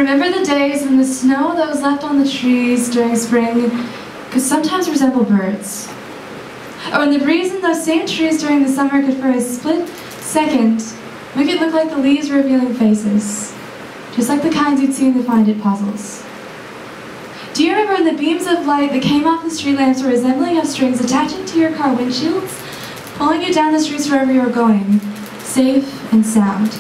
remember the days when the snow that was left on the trees during spring could sometimes resemble birds. Or when the breeze in those same trees during the summer could for a split second make it look like the leaves were revealing faces, just like the kinds you'd see in the Find It puzzles. Do you remember when the beams of light that came off the street lamps were resembling of strings attaching to your car windshields, pulling you down the streets wherever you were going, safe and sound?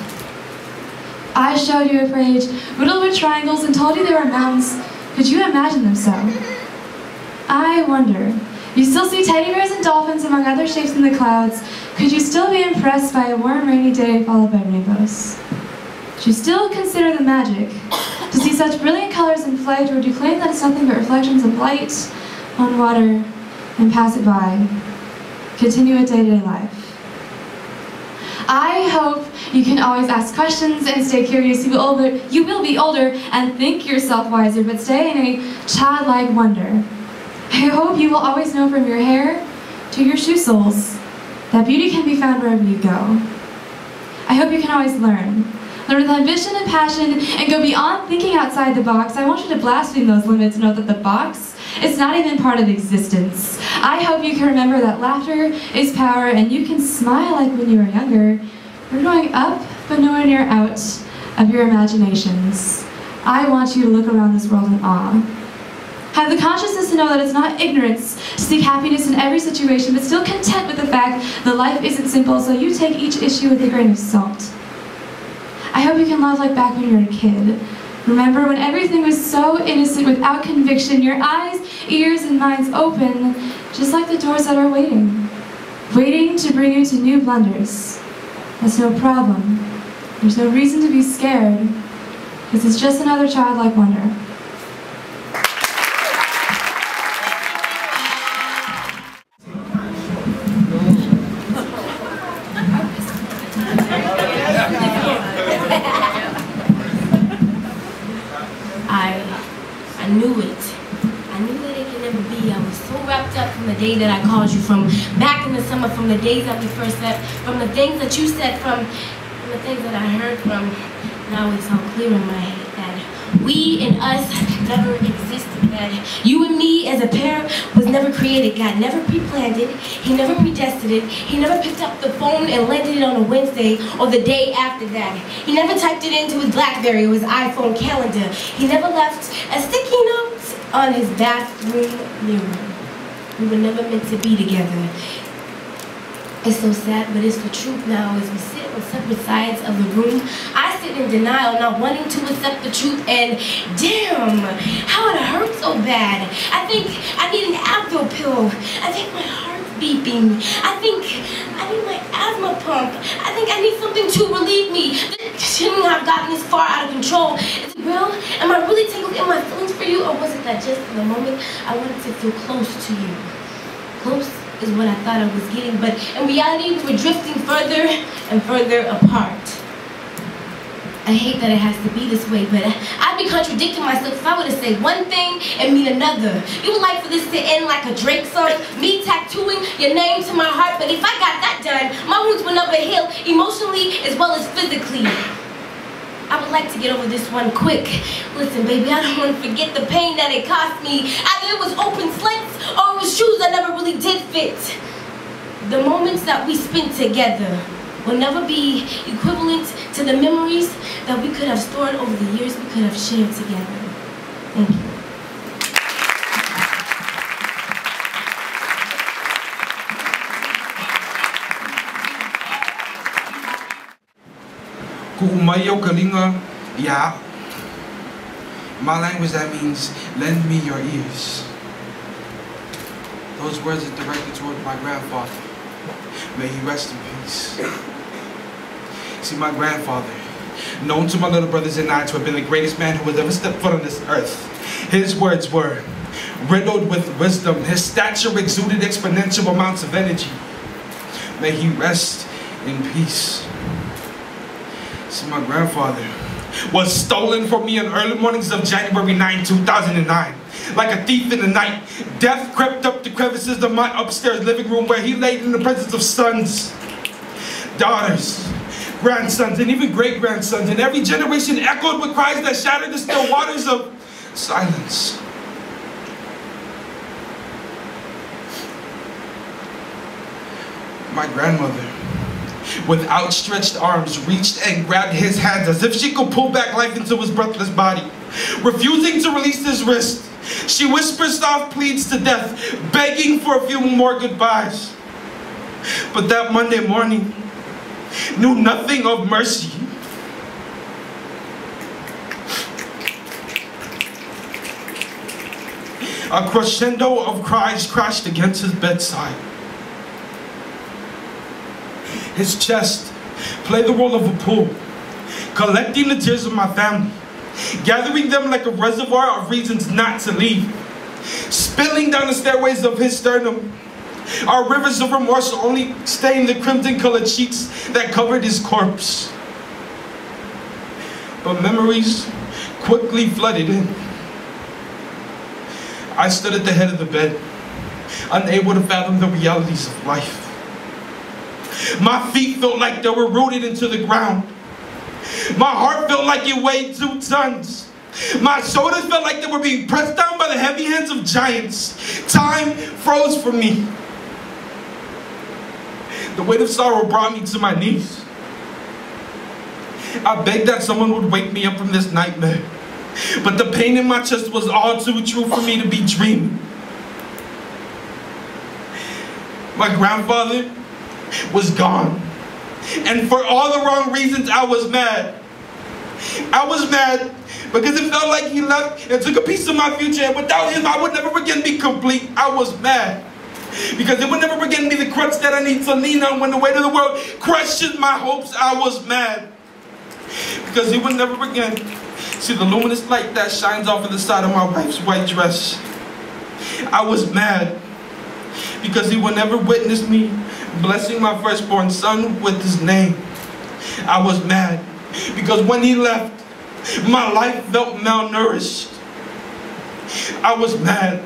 I showed you a page riddled with triangles and told you they were mountains. Could you imagine them so? I wonder, you still see teddy bears and dolphins among other shapes in the clouds. Could you still be impressed by a warm rainy day followed by rainbows? Do you still consider them magic? To see such brilliant colors in flight, or do you claim that it's nothing but reflections of light on water and pass it by? Continue a day-to-day life. I hope you can always ask questions and stay curious. You will be older and think yourself wiser, but stay in a childlike wonder. I hope you will always know from your hair to your shoe soles that beauty can be found wherever you go. I hope you can always learn. Learn with ambition and passion and go beyond thinking outside the box. I want you to blaspheme those limits and know that the box is not even part of existence. I hope you can remember that laughter is power and you can smile like when you were younger. We're going up, but nowhere near out of your imaginations. I want you to look around this world in awe. Have the consciousness to know that it's not ignorance to seek happiness in every situation, but still content with the fact that life isn't simple, so you take each issue with a grain of salt. I hope you can love like back when you were a kid. Remember when everything was so innocent without conviction, your eyes, ears, and minds open, just like the doors that are waiting. Waiting to bring you to new blunders. That's no problem. There's no reason to be scared, because it's just another childlike wonder. I knew it. I knew that it could never be. I was so wrapped up from the day that I called you, from back in the summer, from the days that we first met, from the things that you said, from the things that I heard from. Now it's all clear in my head that we and us never existed, that you and me as a pair was never created. God never pre-planned it. He never predestined it. He never picked up the phone and landed it on a Wednesday or the day after that. He never typed it into his BlackBerry or his iPhone calendar. He never left a sticky note on his bathroom mirror. We were never meant to be together. It's so sad, but it's the truth now. As we sit on separate sides of the room, I sit in denial, not wanting to accept the truth, and damn, how it hurts so bad. I think I need an Advil pill. I think my heart's beeping. I think I need my asthma pump. I think I need something to relieve me. Shouldn't have gotten this far out of control. Is it real? Am I really tangled in my feelings for you, or was it that just in the moment I wanted to feel close to you? Close is what I thought I was getting, but in reality we were drifting further and further apart. I hate that it has to be this way, but I'd be contradicting myself if I were to say one thing and mean another. You would like for this to end like a Drake song, me tattooing your name to my heart, but if I got that done, my wounds would never heal emotionally as well as physically. I would like to get over this one quick. Listen, baby, I don't want to forget the pain that it cost me. Either it was open slits or it was shoes that never really did fit. The moments that we spent together will never be equivalent to the memories that we could have stored over the years we could have shared together. Thank you. Kukumayo kalinga, yeah. My language, that means lend me your ears. Those words are directed toward my grandfather. May he rest in peace. See, my grandfather, known to my little brothers and I to have been the greatest man who has ever stepped foot on this earth. His words were riddled with wisdom. His stature exuded exponential amounts of energy. May he rest in peace. See, my grandfather was stolen from me in early mornings of January 9, 2009. Like a thief in the night, death crept up the crevices of my upstairs living room where he laid in the presence of sons, daughters, grandsons, and even great-grandsons, and every generation echoed with cries that shattered the still waters of silence. My grandmother, with outstretched arms, reached and grabbed his hands as if she could pull back life into his breathless body. Refusing to release his wrist, she whispered soft pleads to death, begging for a few more goodbyes. But that Monday morning knew nothing of mercy. A crescendo of cries crashed against his bedside. His chest played the role of a pool, collecting the tears of my family, gathering them like a reservoir of reasons not to leave, spilling down the stairways of his sternum. Our rivers of remorse only stained the crimson-colored sheets that covered his corpse. But memories quickly flooded in. I stood at the head of the bed, unable to fathom the realities of life. My feet felt like they were rooted into the ground. My heart felt like it weighed 2 tons. My shoulders felt like they were being pressed down by the heavy hands of giants. Time froze for me. The weight of sorrow brought me to my knees. I begged that someone would wake me up from this nightmare. But the pain in my chest was all too true for me to be dreaming. My grandfather was gone. And for all the wrong reasons, I was mad. I was mad because it felt like he left and took a piece of my future, and without him, I would never again be complete. I was mad because it would never again be the crutch that I need to lean on when the weight of the world crushes my hopes. I was mad because he would never again see the luminous light that shines off of the side of my wife's white dress. I was mad because he would never witness me blessing my firstborn son with his name. I was mad because when he left, my life felt malnourished. I was mad.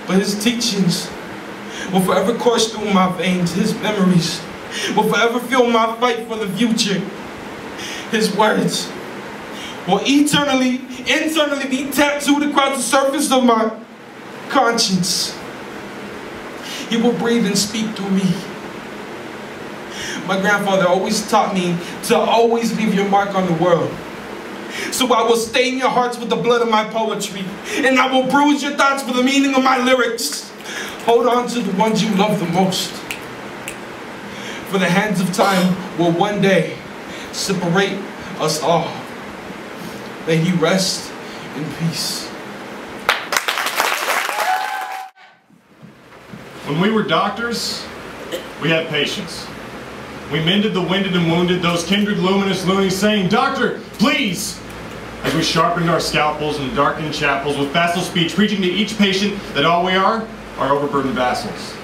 But his teachings will forever course through my veins. His memories will forever fuel my fight for the future. His words will internally be tattooed across the surface of my conscience. He will breathe and speak through me. My grandfather always taught me to always leave your mark on the world. So I will stain your hearts with the blood of my poetry, and I will bruise your thoughts for the meaning of my lyrics. Hold on to the ones you love the most, for the hands of time will one day separate us all. May he rest in peace. When we were doctors, we had patience. We mended the winded and wounded, those kindred luminous loonies saying, "Doctor, please!" as we sharpened our scalpels and darkened chapels with facile speech, preaching to each patient that all we are overburdened vassals.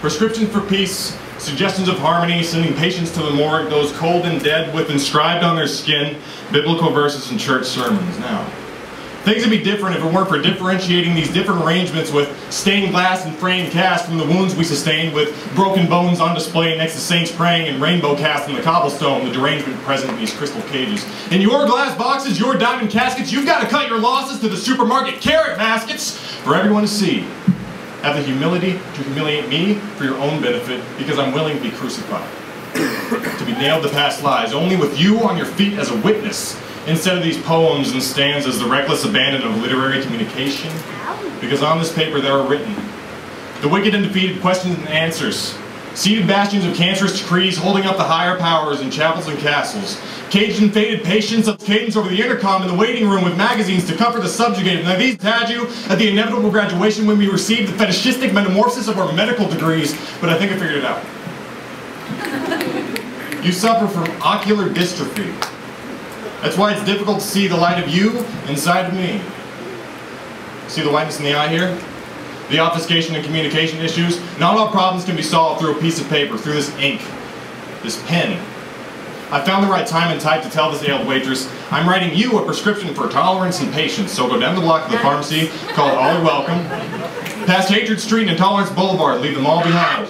Prescriptions for peace, suggestions of harmony, sending patients to the morgue, those cold and dead with inscribed on their skin biblical verses and church sermons. Now, things would be different if it weren't for differentiating these different arrangements with stained glass and framed cast from the wounds we sustained, with broken bones on display next to saints praying and rainbow cast on the cobblestone, the derangement present in these crystal cages. In your glass boxes, your diamond caskets, you've got to cut your losses to the supermarket carrot baskets for everyone to see. Have the humility to humiliate me for your own benefit, because I'm willing to be crucified. To be nailed to past lies, only with you on your feet as a witness, instead of these poems and stanzas, the reckless abandon of literary communication. Because on this paper there are written the wicked and defeated questions and answers, seated bastions of cancerous decrees holding up the higher powers in chapels and castles, caged and faded patience of cadence over the intercom in the waiting room with magazines to comfort the subjugated. Now these had you at the inevitable graduation when we received the fetishistic metamorphosis of our medical degrees, but I think I figured it out. You suffer from ocular dystrophy. That's why it's difficult to see the light of you inside of me. See the whiteness in the eye here? The obfuscation and communication issues? Not all problems can be solved through a piece of paper, through this ink, this pen. I found the right time and type to tell this ailed waitress, I'm writing you a prescription for tolerance and patience, so go down the block to the pharmacy, call it All Are Welcome. Past Hatred Street and Intolerance Boulevard, leave them all behind.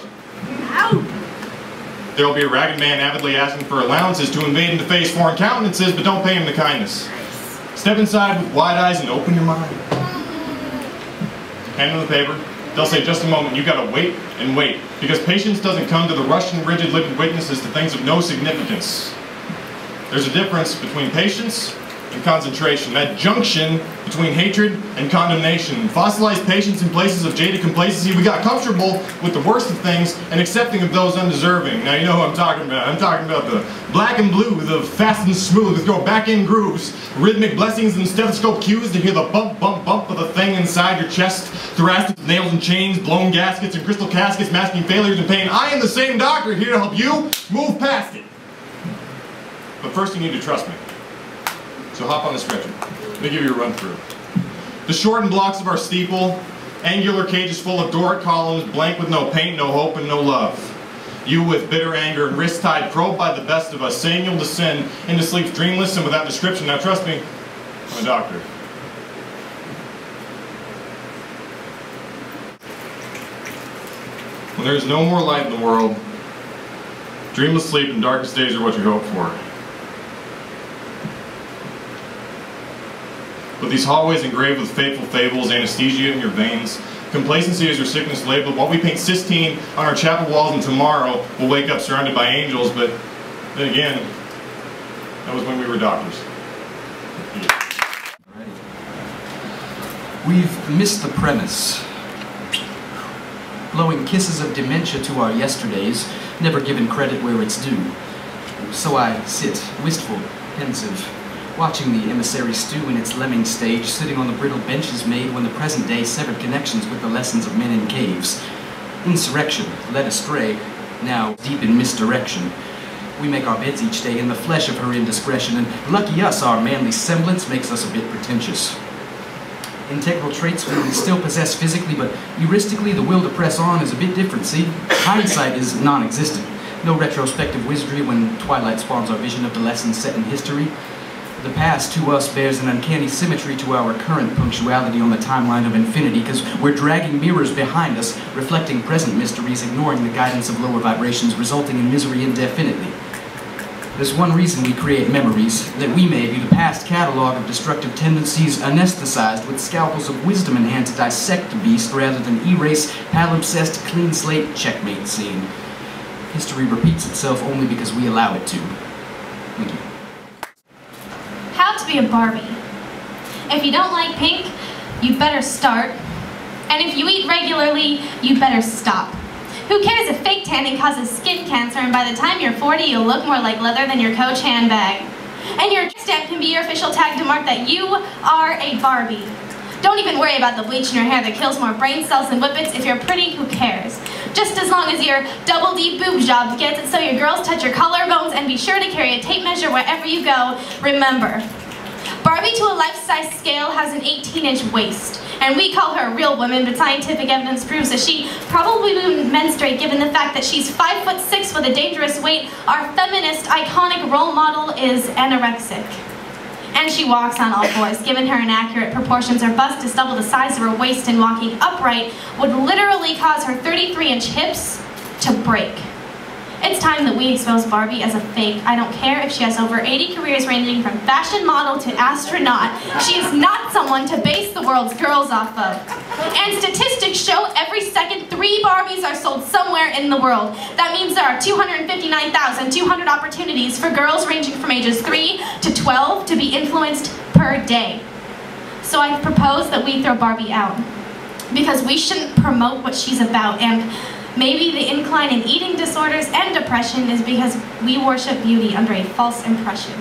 There will be a ragged man avidly asking for allowances to invade and deface foreign countenances, but don't pay him the kindness. Step inside with wide eyes and open your mind. Hand them the paper. They'll say, just a moment, you gotta wait and wait. Because patience doesn't come to the Russian rigid-lipped witnesses to things of no significance. There's a difference between patience and concentration. That junction between hatred and condemnation. Fossilized patience in places of jaded complacency. We got comfortable with the worst of things and accepting of those undeserving. Now you know who I'm talking about. I'm talking about the black and blue, the fast and smooth, with go back in grooves, rhythmic blessings and stethoscope cues to hear the bump, bump, bump of the thing inside your chest, thoracic nails and chains, blown gaskets and crystal caskets masking failures and pain. I am the same doctor here to help you move past it. But first you need to trust me. So hop on the stretcher. Let me give you a run through. The shortened blocks of our steeple, angular cages full of Doric columns, blank with no paint, no hope, and no love. You with bitter anger and wrist tied, probed by the best of us, saying you'll descend into sleep dreamless and without description. Now trust me, I'm a doctor. When there is no more light in the world, dreamless sleep and darkest days are what you hope for. But these hallways engraved with fateful fables, anesthesia in your veins, complacency is your sickness labeled. While we paint Sistine on our chapel walls, and tomorrow we'll wake up surrounded by angels, but then again, that was when we were doctors. We've missed the premise. Blowing kisses of dementia to our yesterdays, never given credit where it's due. So I sit, wistful, pensive, watching the emissary stew in its lemming stage, sitting on the brittle benches made when the present day severed connections with the lessons of men in caves. Insurrection, led astray, now deep in misdirection. We make our beds each day in the flesh of her indiscretion, and lucky us, our manly semblance makes us a bit pretentious. Integral traits we still possess physically, but heuristically the will to press on is a bit different, see? Hindsight is non-existent. No retrospective wizardry when twilight spawns our vision of the lessons set in history. The past to us bears an uncanny symmetry to our current punctuality on the timeline of infinity, because we're dragging mirrors behind us, reflecting present mysteries, ignoring the guidance of lower vibrations, resulting in misery indefinitely. There's one reason we create memories, that we may view the past catalog of destructive tendencies anesthetized with scalpels of wisdom in hand to dissect the beast rather than erase palimpsest clean slate checkmate scene. History repeats itself only because we allow it to. Thank you. How to be a Barbie. If you don't like pink, you better start. And if you eat regularly, you better stop. Who cares if fake tanning causes skin cancer and by the time you're 40 you'll look more like leather than your Coach handbag? And your stamp can be your official tag to mark that you are a Barbie. Don't even worry about the bleach in your hair that kills more brain cells than whippets. If you're pretty, who cares? Just as long as your double D boob job gets it so your girls touch your collarbones, and be sure to carry a tape measure wherever you go. Remember, Barbie to a life-size scale has an 18-inch waist. And we call her a real woman, but scientific evidence proves that she probably wouldn't menstruate given the fact that she's 5'6" with a dangerous weight. Our feminist, iconic role model is anorexic. And she walks on all fours. Given her inaccurate proportions, her bust is double the size of her waist, and walking upright would literally cause her 33-inch hips to break. It's time that we expose Barbie as a fake. I don't care if she has over 80 careers ranging from fashion model to astronaut. She is not someone to base the world's girls off of. And statistics show every second 3 Barbies are sold somewhere in the world. That means there are 259,200 opportunities for girls ranging from ages 3 to 12 to be influenced per day. So I propose that we throw Barbie out. Because we shouldn't promote what she's about, and maybe the incline in eating disorders and depression is because we worship beauty under a false impression.